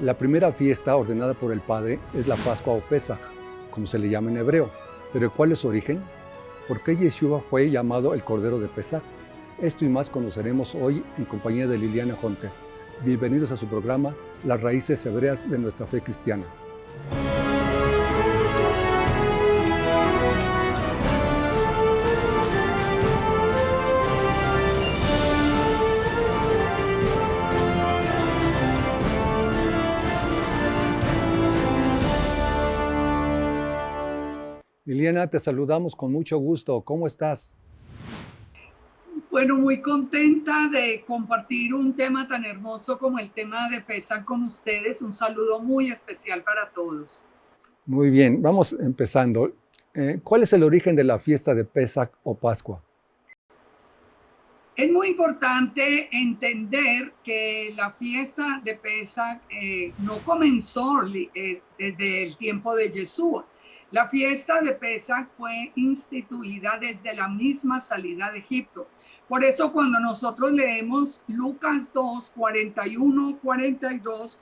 La primera fiesta ordenada por el Padre es la Pascua o Pesaj, como se le llama en hebreo. ¿Pero cuál es su origen? ¿Por qué Yeshua fue llamado el Cordero de Pesaj? Esto y más conoceremos hoy en compañía de Liliana Hunter. Bienvenidos a su programa Las Raíces Hebreas de Nuestra Fe Cristiana. Liliana, te saludamos con mucho gusto. ¿Cómo estás? Bueno, muy contenta de compartir un tema tan hermoso como el tema de Pesaj con ustedes. Un saludo muy especial para todos. Muy bien, vamos empezando. ¿Cuál es el origen de la fiesta de Pesaj o Pascua? Es muy importante entender que la fiesta de Pesaj no comenzó desde el tiempo de Yeshua. La fiesta de Pesaj fue instituida desde la misma salida de Egipto. Por eso cuando nosotros leemos Lucas 2, 41, 42,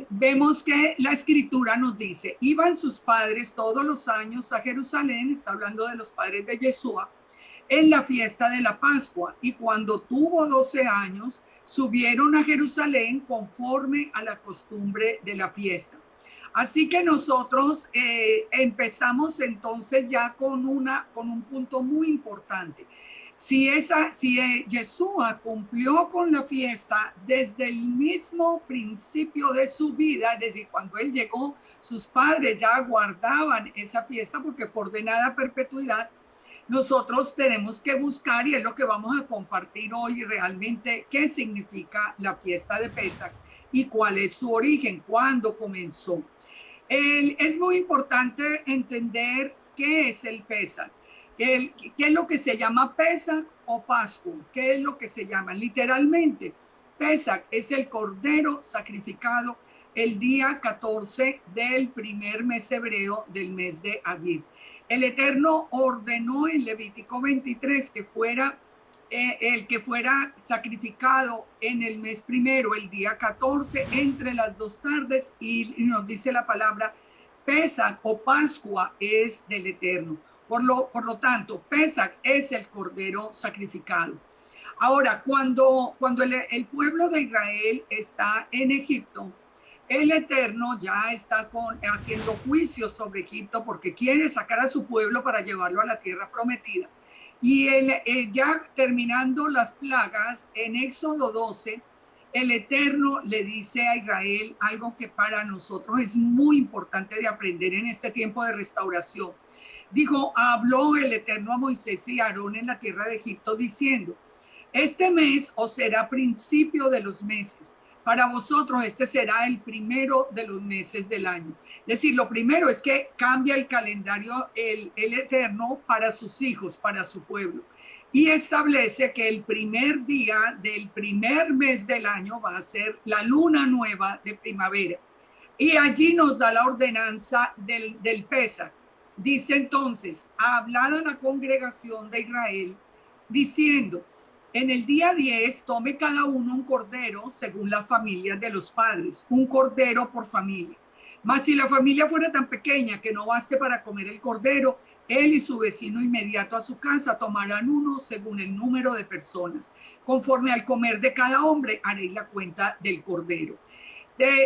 vemos que la escritura nos dice, iban sus padres todos los años a Jerusalén, está hablando de los padres de Yeshua, en la fiesta de la Pascua, y cuando tuvo 12 años, subieron a Jerusalén conforme a la costumbre de la fiesta. Así que nosotros empezamos entonces ya con un punto muy importante. Si Yeshua cumplió con la fiesta desde el mismo principio de su vida, es decir, cuando él llegó, sus padres ya guardaban esa fiesta porque fue ordenada a perpetuidad. Nosotros tenemos que buscar, y es lo que vamos a compartir hoy realmente, qué significa la fiesta de Pesaj y cuál es su origen, cuándo comenzó. Es muy importante entender qué es el Pesaj, qué es lo que se llama Pesaj o Pascua, qué es lo que se llama literalmente. Pesaj es el cordero sacrificado el día 14 del primer mes hebreo del mes de Aviv. El Eterno ordenó en Levítico 23 que fuera el que fuera sacrificado en el mes primero, el día 14, entre las 2 tardes, y nos dice la palabra, Pesaj o Pascua es del Eterno. Por lo tanto, Pesaj es el cordero sacrificado. Ahora, cuando el pueblo de Israel está en Egipto, el Eterno ya está haciendo juicios sobre Egipto porque quiere sacar a su pueblo para llevarlo a la tierra prometida. Y ya terminando las plagas, en Éxodo 12, el Eterno le dice a Israel algo que para nosotros es muy importante de aprender en este tiempo de restauración. Dijo, habló el Eterno a Moisés y a Aarón en la tierra de Egipto diciendo, este mes os será principio de los meses. Para vosotros este será el primero de los meses del año. Es decir, lo primero es que cambia el calendario el Eterno para sus hijos, para su pueblo. Y establece que el primer día del primer mes del año va a ser la luna nueva de primavera. Y allí nos da la ordenanza del Pesaj. Dice entonces, ha hablado la congregación de Israel diciendo, en el día 10 tome cada uno un cordero según la familia de los padres, un cordero por familia. Mas si la familia fuera tan pequeña que no baste para comer el cordero, él y su vecino inmediato a su casa tomarán uno según el número de personas. Conforme al comer de cada hombre, haréis la cuenta del cordero.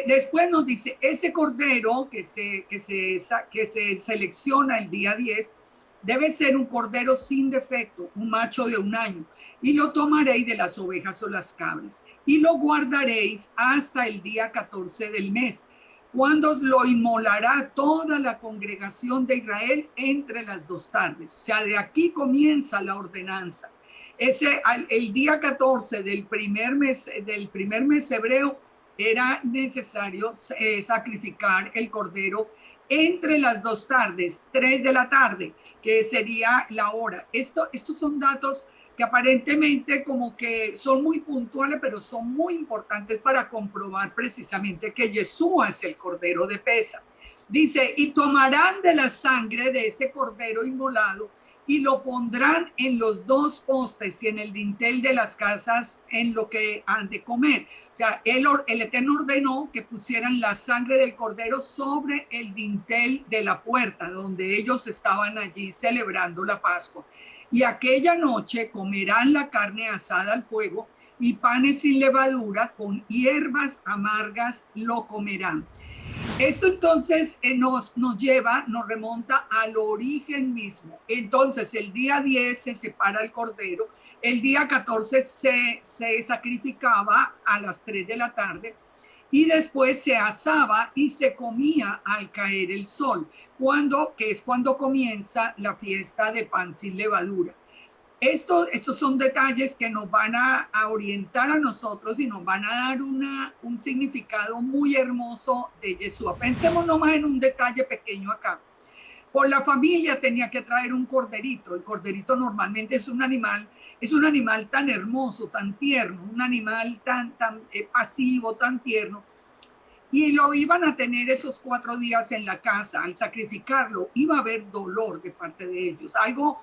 Después nos dice, ese cordero que se selecciona el día 10 debe ser un cordero sin defecto, un macho de 1 año. Y lo tomaréis de las ovejas o las cabras, y lo guardaréis hasta el día 14 del mes, cuando lo inmolará toda la congregación de Israel entre las 2 tardes. O sea, de aquí comienza la ordenanza. El día 14 del primer mes hebreo era necesario sacrificar el cordero entre las 2 tardes, 3 de la tarde, que sería la hora. Estos son datos que aparentemente como que son muy puntuales, pero son muy importantes para comprobar precisamente que Yeshua es el cordero de Pesaj. Dice, y tomarán de la sangre de ese cordero inmolado y lo pondrán en los dos postes y en el dintel de las casas en lo que han de comer. O sea, el Eterno ordenó que pusieran la sangre del cordero sobre el dintel de la puerta donde ellos estaban allí celebrando la Pascua. Y aquella noche comerán la carne asada al fuego y panes sin levadura, con hierbas amargas lo comerán. Esto entonces nos remonta al origen mismo. Entonces el día 10 se separa el cordero, el día 14 se sacrificaba a las 3 de la tarde y después se asaba y se comía al caer el sol, que es cuando comienza la fiesta de pan sin levadura. Estos son detalles que nos van a orientar a nosotros y nos van a dar un significado muy hermoso de Yeshua. Pensemos nomás en un detalle pequeño acá. Por la familia tenía que traer un corderito. El corderito normalmente es un animal tan hermoso, tan tierno, un animal tan pasivo, tan tierno. Y lo iban a tener esos 4 días en la casa. Al sacrificarlo iba a haber dolor de parte de ellos, algo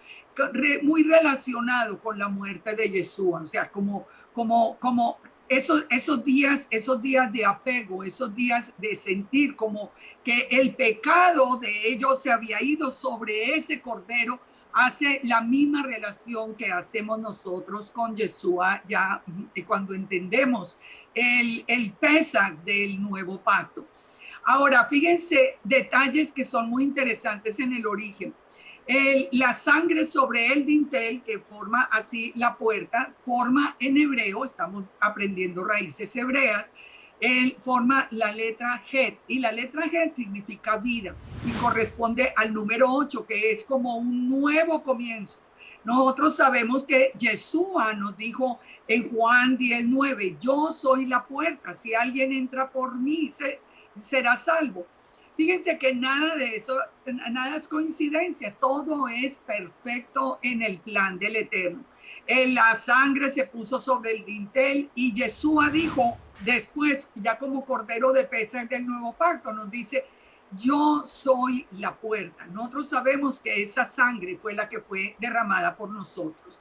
muy relacionado con la muerte de Yeshua, o sea, como esos días de apego, esos días de sentir como que el pecado de ellos se había ido sobre ese cordero. Hace la misma relación que hacemos nosotros con Yeshua ya cuando entendemos el Pesaj del nuevo pacto. Ahora, fíjense detalles que son muy interesantes en el origen. La sangre sobre el dintel que forma así la puerta, forma en hebreo, estamos aprendiendo raíces hebreas, forma la letra Het, y la letra Het significa vida y corresponde al número 8, que es como un nuevo comienzo. Nosotros sabemos que Yeshua nos dijo en Juan 10:9, yo soy la puerta, si alguien entra por mí será salvo. Fíjense que nada de eso, nada es coincidencia, todo es perfecto en el plan del Eterno. La sangre se puso sobre el dintel y Yeshua dijo después, ya como cordero de Pesaj del nuevo pacto, nos dice, yo soy la puerta. Nosotros sabemos que esa sangre fue la que fue derramada por nosotros.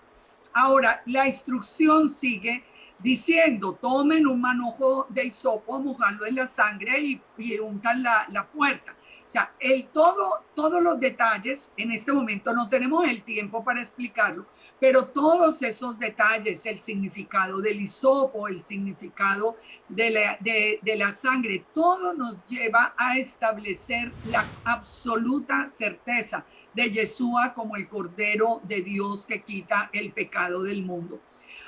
Ahora, la instrucción sigue diciendo, tomen un manojo de hisopo, mojarlo en la sangre y untan la puerta. O sea, todos los detalles, en este momento no tenemos el tiempo para explicarlo, pero todos esos detalles, el significado del hisopo, el significado de la sangre, todo nos lleva a establecer la absoluta certeza de Yeshua como el Cordero de Dios que quita el pecado del mundo.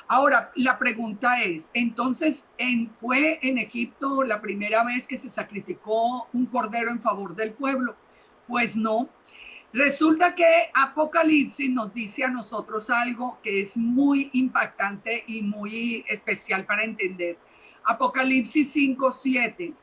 Ahora, la pregunta es, entonces, ¿fue en Egipto la primera vez que se sacrificó un cordero en favor del pueblo? Pues no. Resulta que Apocalipsis nos dice a nosotros algo que es muy impactante y muy especial para entender. Apocalipsis 5:7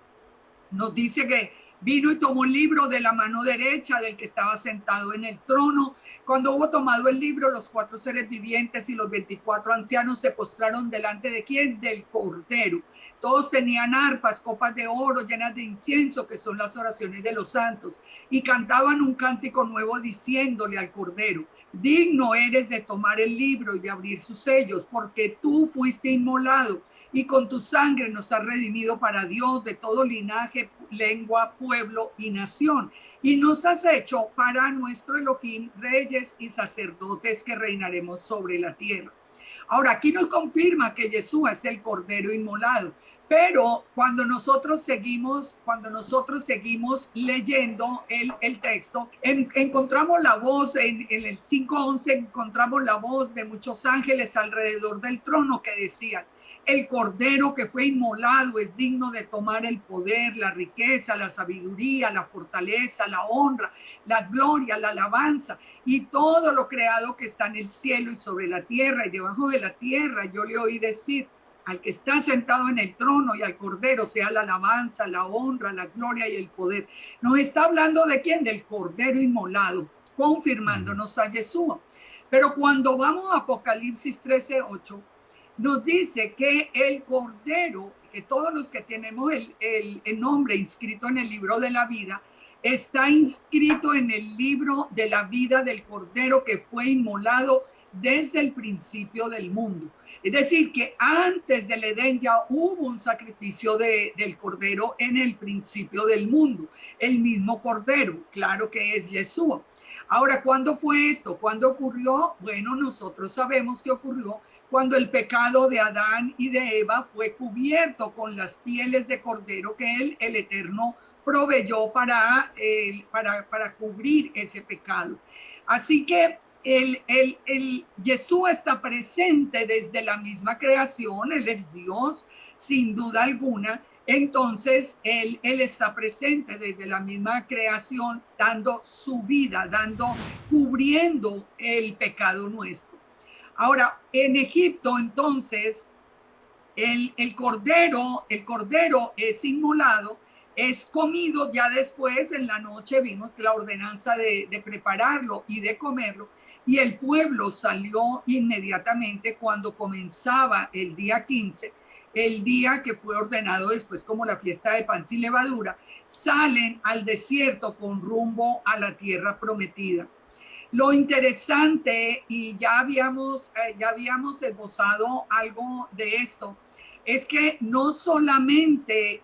nos dice que vino y tomó el libro de la mano derecha del que estaba sentado en el trono. Cuando hubo tomado el libro, los 4 seres vivientes y los 24 ancianos se postraron delante de ¿quién? Del Cordero. Todos tenían arpas, copas de oro llenas de incienso, que son las oraciones de los santos, y cantaban un cántico nuevo diciéndole al Cordero, digno eres de tomar el libro y de abrir sus sellos, porque tú fuiste inmolado y con tu sangre nos has redimido para Dios de todo linaje, lengua, pueblo y nación. Y nos has hecho para nuestro Elohim reyes y sacerdotes que reinaremos sobre la tierra. Ahora, aquí nos confirma que Yeshua es el Cordero inmolado, pero cuando nosotros seguimos leyendo el texto, encontramos la voz, en el 5:11 encontramos la voz de muchos ángeles alrededor del trono que decían, el Cordero que fue inmolado es digno de tomar el poder, la riqueza, la sabiduría, la fortaleza, la honra, la gloria, la alabanza y todo lo creado que está en el cielo y sobre la tierra y debajo de la tierra. Yo le oí decir, al que está sentado en el trono y al Cordero sea la alabanza, la honra, la gloria y el poder. Nos está hablando de quién, del Cordero inmolado, confirmándonos a Yeshua. Pero cuando vamos a Apocalipsis 13:8, nos dice que el Cordero, que todos los que tenemos el nombre inscrito en el libro de la vida, está inscrito en el libro de la vida del Cordero que fue inmolado desde el principio del mundo. Es decir, que antes del Edén ya hubo un sacrificio del Cordero en el principio del mundo. El mismo Cordero, claro que es Yeshua. Ahora, ¿cuándo fue esto? ¿Cuándo ocurrió? Bueno, nosotros sabemos que ocurrió cuando el pecado de Adán y de Eva fue cubierto con las pieles de Cordero que el Eterno proveyó para cubrir ese pecado. Así que Yeshua está presente desde la misma creación, Él es Dios, sin duda alguna. Entonces, él está presente desde la misma creación, dando su vida, cubriendo el pecado nuestro. Ahora, en Egipto, entonces, el cordero es inmolado, es comido ya después, en la noche vimos la ordenanza de prepararlo y de comerlo, y el pueblo salió inmediatamente cuando comenzaba el día 15, el día que fue ordenado después como la fiesta de pan sin levadura, salen al desierto con rumbo a la tierra prometida. Lo interesante, y ya habíamos esbozado algo de esto, es que no solamente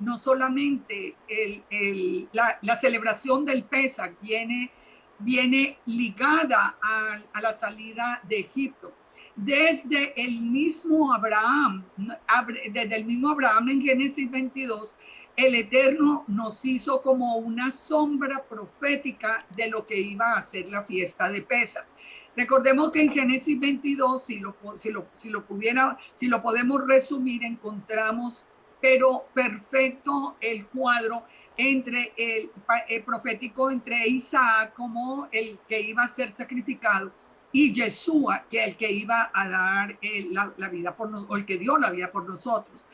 la celebración del Pesaj viene ligada a la salida de Egipto. Desde el mismo Abraham en Génesis 22, el Eterno nos hizo como una sombra profética de lo que iba a ser la fiesta de Pesaj. Recordemos que en Génesis 22, si lo podemos resumir, encontramos, pero perfecto, el cuadro entre el profético entre Isaac como el que iba a ser sacrificado y Yeshua, que el que iba a dar la vida por nosotros, o el que dio la vida por nosotros.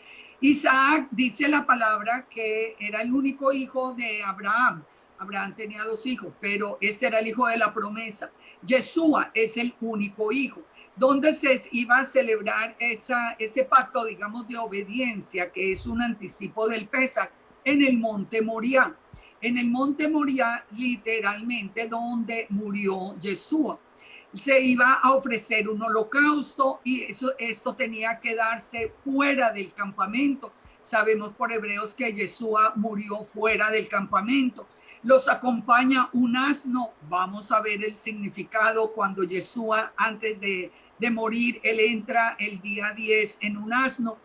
Isaac, dice la palabra, que era el único hijo de Abraham. Abraham tenía 2 hijos, pero este era el hijo de la promesa. Yeshua es el único hijo, donde se iba a celebrar ese pacto, digamos, de obediencia, que es un anticipo del Pesaj, en el monte Moriah. En el monte Moriah, literalmente, donde murió Yeshua. Se iba a ofrecer un holocausto y esto tenía que darse fuera del campamento. Sabemos por Hebreos que Yeshua murió fuera del campamento. Los acompaña un asno. Vamos a ver el significado cuando Yeshua, antes de morir, él entra el día 10 en un asno.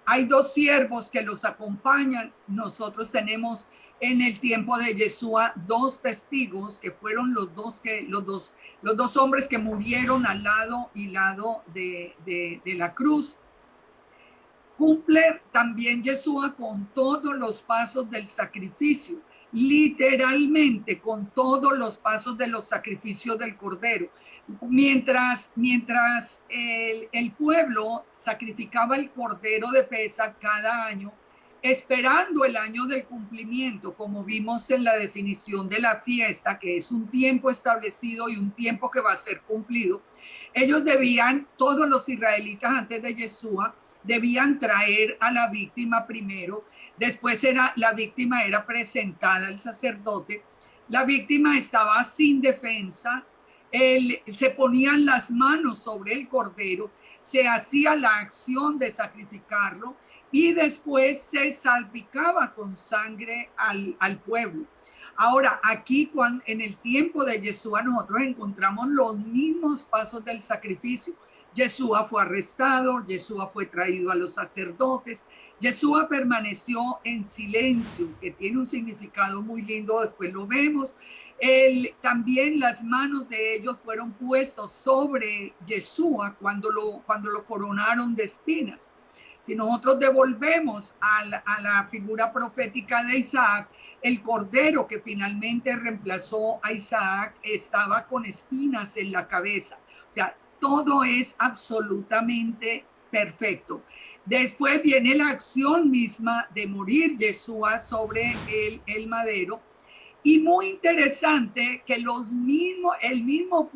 Hay 2 siervos que los acompañan. Nosotros tenemos en el tiempo de Yeshua 2 testigos que fueron los dos hombres que murieron al lado de la cruz. Cumple también Yeshua con todos los pasos del sacrificio, literalmente con todos los pasos de los sacrificios del Cordero. Mientras el pueblo sacrificaba el Cordero de Pesaj cada año, esperando el año del cumplimiento, como vimos en la definición de la fiesta, que es un tiempo establecido y un tiempo que va a ser cumplido, ellos todos los israelitas antes de Yeshua, debían traer a la víctima primero. Después la víctima era presentada al sacerdote. La víctima estaba sin defensa. Se ponían las manos sobre el cordero, se hacía la acción de sacrificarlo y después se salpicaba con sangre al pueblo. Ahora, aquí en el tiempo de Yeshua nosotros encontramos los mismos pasos del sacrificio. Yeshua fue arrestado, Yeshua fue traído a los sacerdotes, Yeshua permaneció en silencio, que tiene un significado muy lindo, después lo vemos. También las manos de ellos fueron puestos sobre Yeshua cuando lo coronaron de espinas. Si nosotros devolvemos a la figura profética de Isaac, el cordero que finalmente reemplazó a Isaac estaba con espinas en la cabeza. O sea, todo es absolutamente perfecto. Después viene la acción misma de morir Yeshua sobre el madero. Y muy interesante que el mismo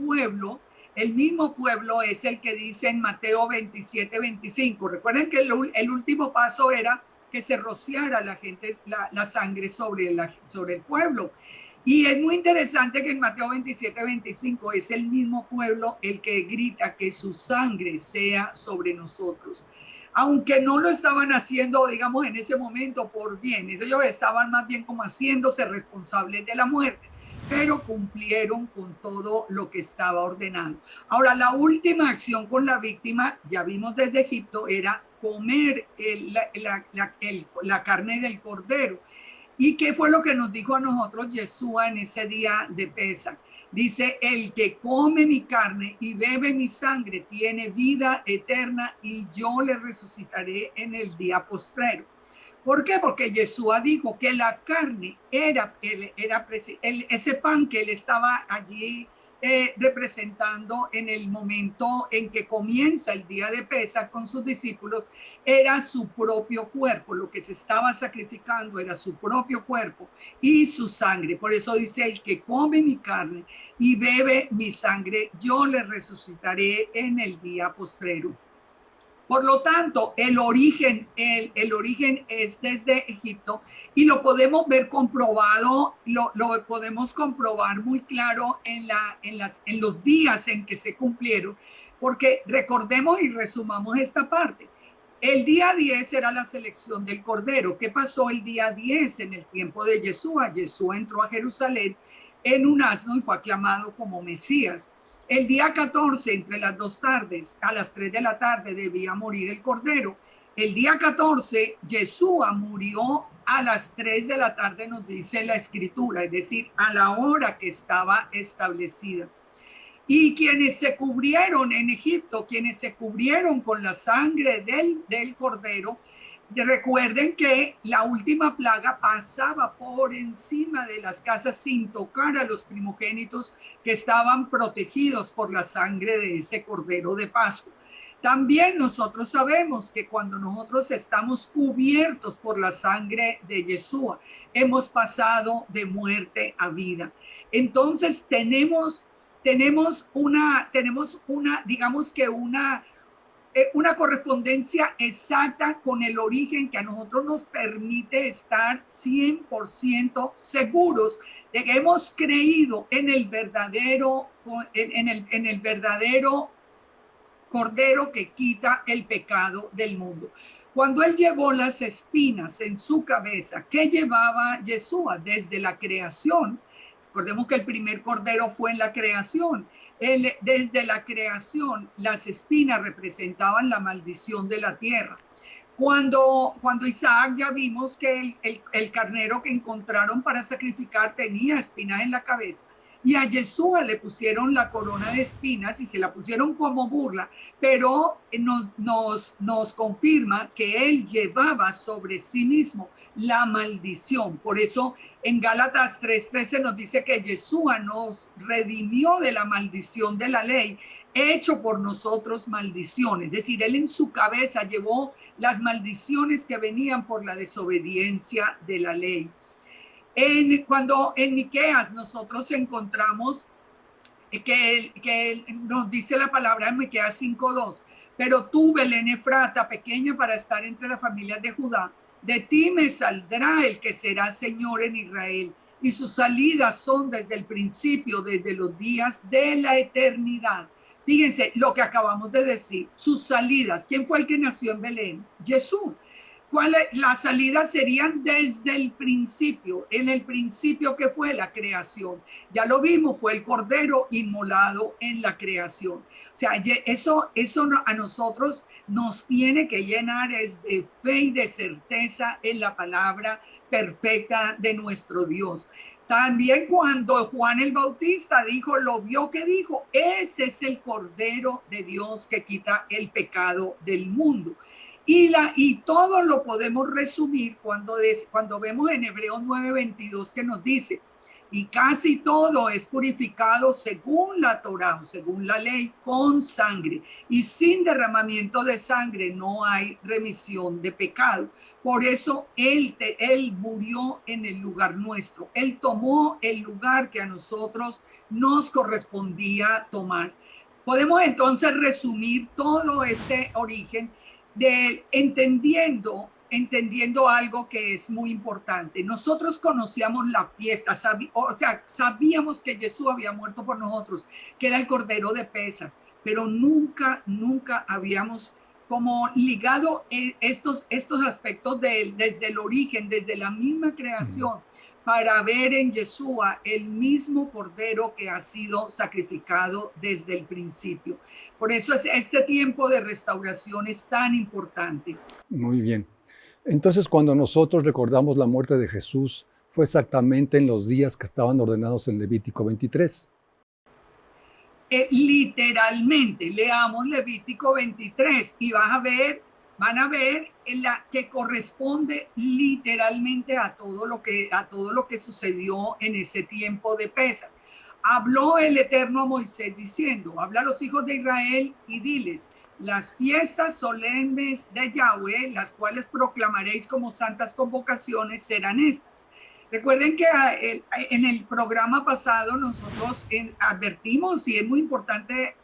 pueblo es el que dice en Mateo 27-25. Recuerden que el último paso era que se rociara la sangre sobre el pueblo. Y es muy interesante que en Mateo 27-25 es el mismo pueblo el que grita que su sangre sea sobre nosotros. Aunque no lo estaban haciendo, digamos, en ese momento por bien, ellos estaban más bien como haciéndose responsables de la muerte, pero cumplieron con todo lo que estaba ordenado. Ahora, la última acción con la víctima, ya vimos desde Egipto, era comer la carne del cordero. ¿Y qué fue lo que nos dijo a nosotros Yeshua en ese día de Pesaj? Dice, el que come mi carne y bebe mi sangre tiene vida eterna y yo le resucitaré en el día postrero. ¿Por qué? Porque Yeshua dijo que la carne ese pan que él estaba allí representando en el momento en que comienza el día de Pesaj con sus discípulos, era su propio cuerpo. Lo que se estaba sacrificando era su propio cuerpo y su sangre. Por eso dice, el que come mi carne y bebe mi sangre, yo le resucitaré en el día postrero. Por lo tanto, el origen es desde Egipto y lo podemos ver comprobado, lo podemos comprobar muy claro en los días en que se cumplieron, porque recordemos y resumamos esta parte. El día 10 era la selección del Cordero. ¿Qué pasó el día 10 en el tiempo de Yeshua? Yeshua entró a Jerusalén en un asno y fue aclamado como Mesías. El día 14, entre las 2 tardes, a las 3 de la tarde, debía morir el Cordero. El día 14, Yeshua murió a las 3 de la tarde, nos dice la Escritura, es decir, a la hora que estaba establecida. Y quienes se cubrieron en Egipto, quienes se cubrieron con la sangre del Cordero, recuerden que la última plaga pasaba por encima de las casas sin tocar a los primogénitos que estaban protegidos por la sangre de ese Cordero de Pascua. También nosotros sabemos que cuando nosotros estamos cubiertos por la sangre de Yeshua, hemos pasado de muerte a vida. Entonces tenemos una, digamos que una correspondencia exacta con el origen que a nosotros nos permite estar 100% seguros de que hemos creído en el verdadero Cordero que quita el pecado del mundo. Cuando él llevó las espinas en su cabeza, ¿qué llevaba Yeshua desde la creación? Recordemos que el primer Cordero fue en la creación. Desde la creación, las espinas representaban la maldición de la tierra. Cuando Isaac, ya vimos que el carnero que encontraron para sacrificar tenía espinas en la cabeza, y a Yeshua le pusieron la corona de espinas y se la pusieron como burla, pero nos confirma que él llevaba sobre sí mismo la maldición. Por eso en Gálatas 3:13 nos dice que Yeshua nos redimió de la maldición de la ley, hecho por nosotros maldición. Es decir, él en su cabeza llevó las maldiciones que venían por la desobediencia de la ley. Cuando en Miqueas nosotros encontramos que nos dice la palabra en Miqueas 5:2, pero tú, Belén Efrata, pequeña para estar entre las familias de Judá, de ti me saldrá el que será Señor en Israel, y sus salidas son desde el principio, desde los días de la eternidad. Fíjense lo que acabamos de decir, sus salidas. ¿Quién fue el que nació en Belén? Jesús. Las salidas serían desde el principio, en el principio que fue la creación. Ya lo vimos, fue el Cordero inmolado en la creación. O sea, eso a nosotros nos tiene que llenar es de fe y de certeza en la palabra perfecta de nuestro Dios. También cuando Juan el Bautista lo vio que dijo, ese es el Cordero de Dios que quita el pecado del mundo. Y todo lo podemos resumir cuando vemos en Hebreos 9:22 que nos dice, y casi todo es purificado según la Torá, según la ley, con sangre, y sin derramamiento de sangre no hay remisión de pecado. Por eso él murió en el lugar nuestro. Él tomó el lugar que a nosotros nos correspondía tomar. Podemos entonces resumir todo este origen entendiendo entendiendo algo que es muy importante. Nosotros conocíamos la fiesta, sabíamos que Jesús había muerto por nosotros, que era el Cordero de Pesaj, pero nunca habíamos como ligado estos aspectos de él desde el origen, desde la misma creación, para ver en Yeshua el mismo Cordero que ha sido sacrificado desde el principio. Por eso este tiempo de restauración es tan importante. Muy bien. Entonces, cuando nosotros recordamos la muerte de Jesús, fue exactamente en los días que estaban ordenados en Levítico 23. Literalmente, leamos Levítico 23 y van a ver que corresponde literalmente a todo lo que sucedió en ese tiempo de Pesaj. Habló el Eterno a Moisés diciendo: habla a los hijos de Israel y diles: las fiestas solemnes de Yahweh, las cuales proclamaréis como santas convocaciones, serán estas. Recuerden que en el programa pasado nosotros advertimos, y es muy importante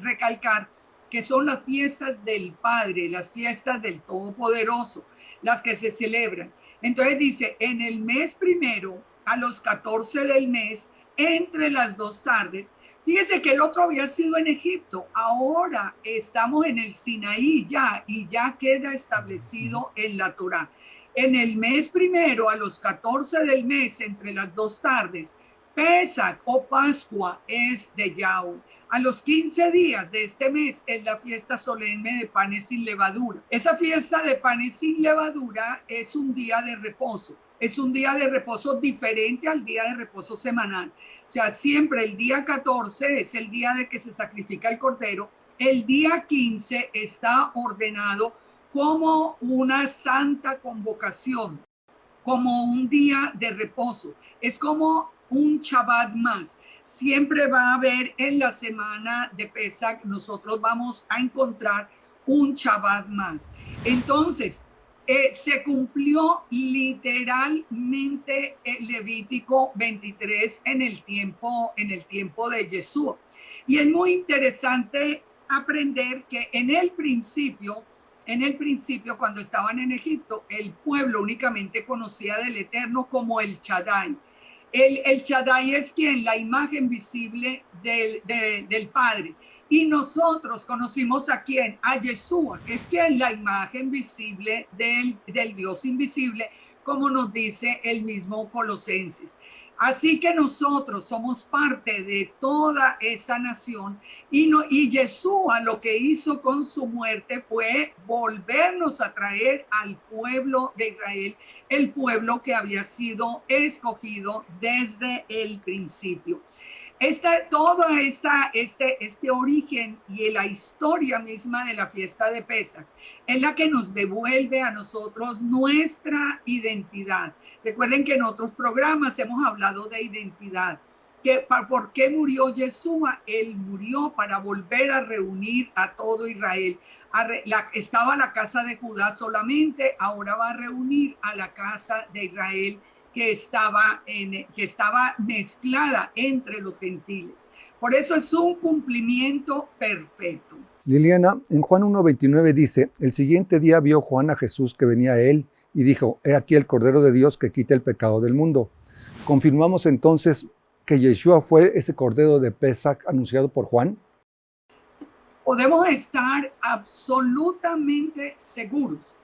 recalcar, que son las fiestas del Padre, las fiestas del Todopoderoso, las que se celebran. Entonces dice: en el mes primero, a los 14 del mes, entre las 2 tardes. Fíjense que el otro había sido en Egipto, ahora estamos en el Sinaí y ya queda establecido en la Torá. En el mes primero, a los 14 del mes, entre las 2 tardes, Pesaj o Pascua es de Yahweh. A los 15 días de este mes es la fiesta solemne de panes sin levadura. Esa fiesta de panes sin levadura es un día de reposo. Es un día de reposo diferente al día de reposo semanal. O sea, siempre el día 14 es el día de que se sacrifica el cordero. El día 15 está ordenado como una santa convocación, como un día de reposo. Es como un Shabbat más. Siempre va a haber en la semana de Pesaj, nosotros vamos a encontrar un Shabbat más. Entonces, se cumplió literalmente el Levítico 23 en el tiempo de Jesús. Y es muy interesante aprender que en el principio, cuando estaban en Egipto, el pueblo únicamente conocía del Eterno como el Shaddai. El Shaddai es quien, la imagen visible del Padre. Y nosotros conocimos a quién, a Yeshua, que es quien, la imagen visible del Dios invisible, como nos dice el mismo Colosenses. Así que nosotros somos parte de toda esa nación y Yeshua lo que hizo con su muerte fue volvernos a traer al pueblo de Israel, el pueblo que había sido escogido desde el principio. Este origen y la historia misma de la fiesta de Pesaj es la que nos devuelve a nosotros nuestra identidad. Recuerden que en otros programas hemos hablado de identidad. ¿Por qué murió Yeshua? Él murió para volver a reunir a todo Israel. Estaba la casa de Judá solamente, ahora va a reunir a la casa de Israel, que estaba mezclada entre los gentiles. Por eso es un cumplimiento perfecto. Liliana, en Juan 1:29 dice: el siguiente día vio Juan a Jesús que venía a él y dijo: he aquí el Cordero de Dios que quita el pecado del mundo. ¿Confirmamos entonces que Yeshua fue ese Cordero de Pesaj anunciado por Juan? Podemos estar absolutamente seguros.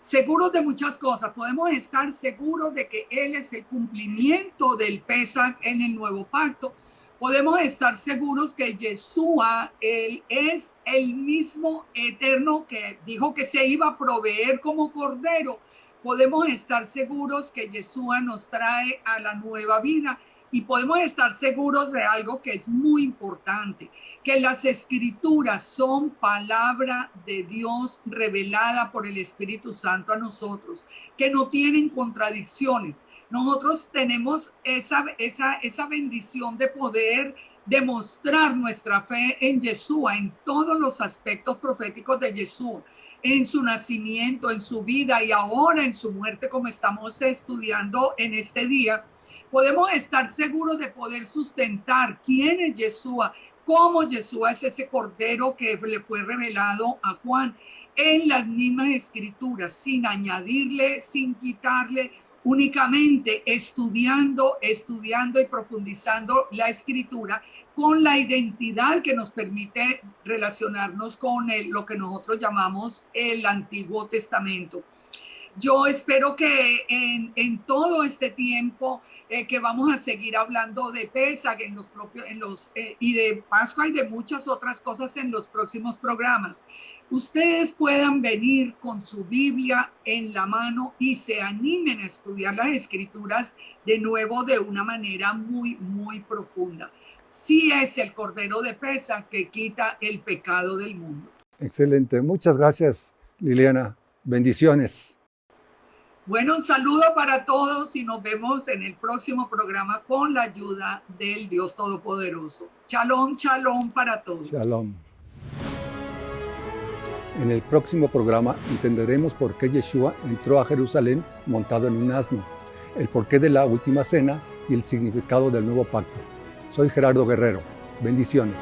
Seguros de muchas cosas. Podemos estar seguros de que Él es el cumplimiento del Pesaj en el nuevo pacto. Podemos estar seguros que Yeshua, Él es el mismo eterno que dijo que se iba a proveer como cordero. Podemos estar seguros que Yeshua nos trae a la nueva vida. Y podemos estar seguros de algo que es muy importante, que las escrituras son palabra de Dios revelada por el Espíritu Santo a nosotros, que no tienen contradicciones. Nosotros tenemos esa bendición de poder demostrar nuestra fe en Yeshua, en todos los aspectos proféticos de Yeshua, en su nacimiento, en su vida y ahora en su muerte, como estamos estudiando en este día. Podemos estar seguros de poder sustentar quién es Yeshua, cómo Yeshua es ese cordero que le fue revelado a Juan en las mismas escrituras, sin añadirle, sin quitarle, únicamente estudiando y profundizando la escritura con la identidad que nos permite relacionarnos con lo que nosotros llamamos el Antiguo Testamento. Yo espero que en todo este tiempo que vamos a seguir hablando de Pesaj y de Pascua y de muchas otras cosas en los próximos programas, ustedes puedan venir con su Biblia en la mano y se animen a estudiar las Escrituras de nuevo de una manera muy, muy profunda. Sí es el Cordero de Pesaj que quita el pecado del mundo. Excelente. Muchas gracias, Liliana. Bendiciones. Bueno, un saludo para todos y nos vemos en el próximo programa con la ayuda del Dios Todopoderoso. Shalom, shalom para todos. Shalom. En el próximo programa entenderemos por qué Yeshua entró a Jerusalén montado en un asno, el porqué de la última cena y el significado del nuevo pacto. Soy Gerardo Guerrero. Bendiciones.